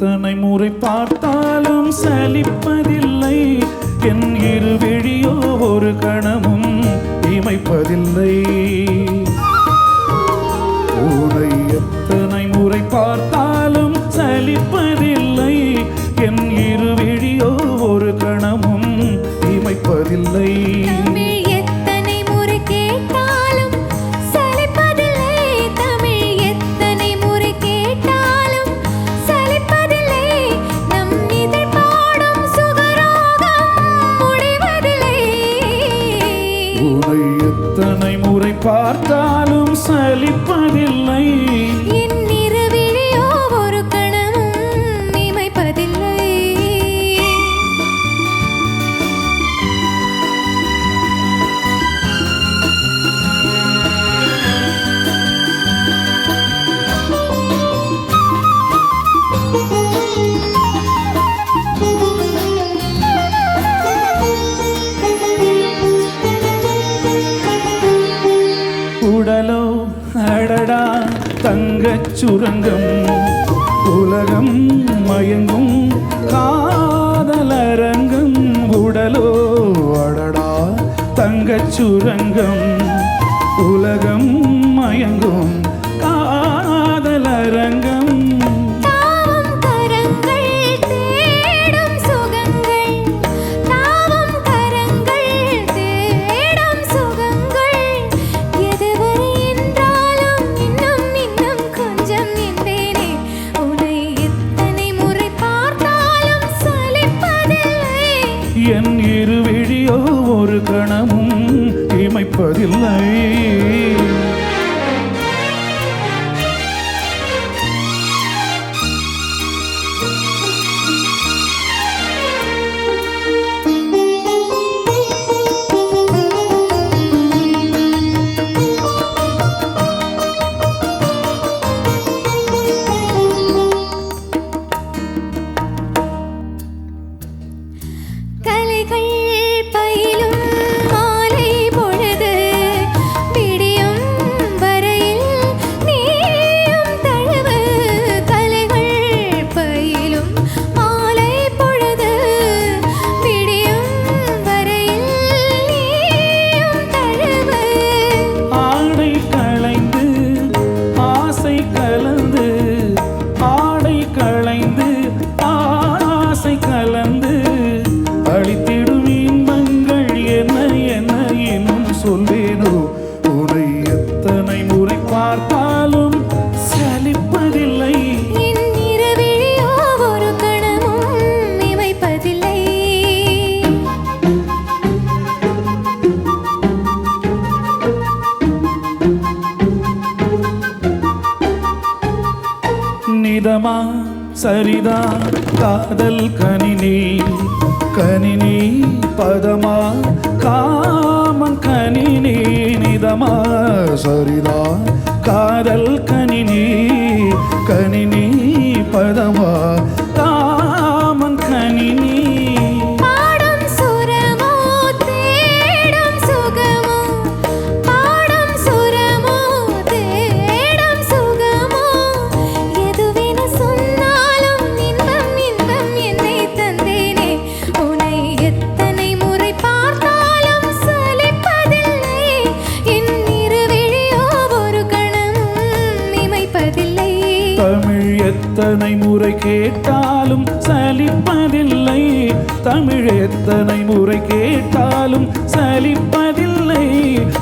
எத்தனை முறை பார்த்தாலும் சலிப்பதில்லை என் இருவிழியோ ஒரு கணமும் இமைப்பதில்லை உன்னை எத்தனை முறை பார்த்தாலும் சலிப்பதில்லை என் இருவிழியோ ஒரு கணமும் இமைப்பதில்லை எத்தனை முறை பார்த்தாலும் சலிப்பதில்லை என் இருவிழியோ ஒரு கணமும் இமைப்பதில்லை உடலோ அடடா தங்கச் சுரங்கம் உலகம் மயங்கும் காதலரங்கம் உடலோ அடடா தங்கச் சுரங்கம் உலகம் மயங்கும் காதலரங்கம் என் இருவிழியோ ஒரு கணமும் இமைப்பதில்லை அளித்திடும் இன்பங்கள் என்ன என்ன இன்னும் சொல்வேனோ உன்னை எத்தனை முறை பார்த்தாலும் சலிப்பதில்லை என் இருவிழியோ ஒரு கணமும் இமைப்பதில்லை நிதமா சரிதா காதல் கனினி கனினி பதமா காமன் கனினி நிதமா சரிதா காதல் கனினி கனினி பதமா காமன் கனினி தமிழ் எத்தனை முறை கேட்டாலும் சலிப்பதில்லை தமிழ் எத்தனை முறை கேட்டாலும் சலிப்பதில்லை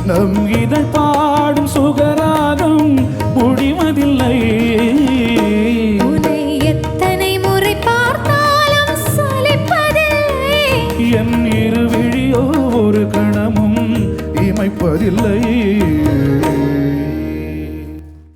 நம் இதழ் பாடும் சுகராகம் முடிவதில்லை எத்தனை முறை பார்த்தாலும் சலிப்பதில்லை என் இருவிழியோ ஒரு கணமும் இமைப்பதில்லை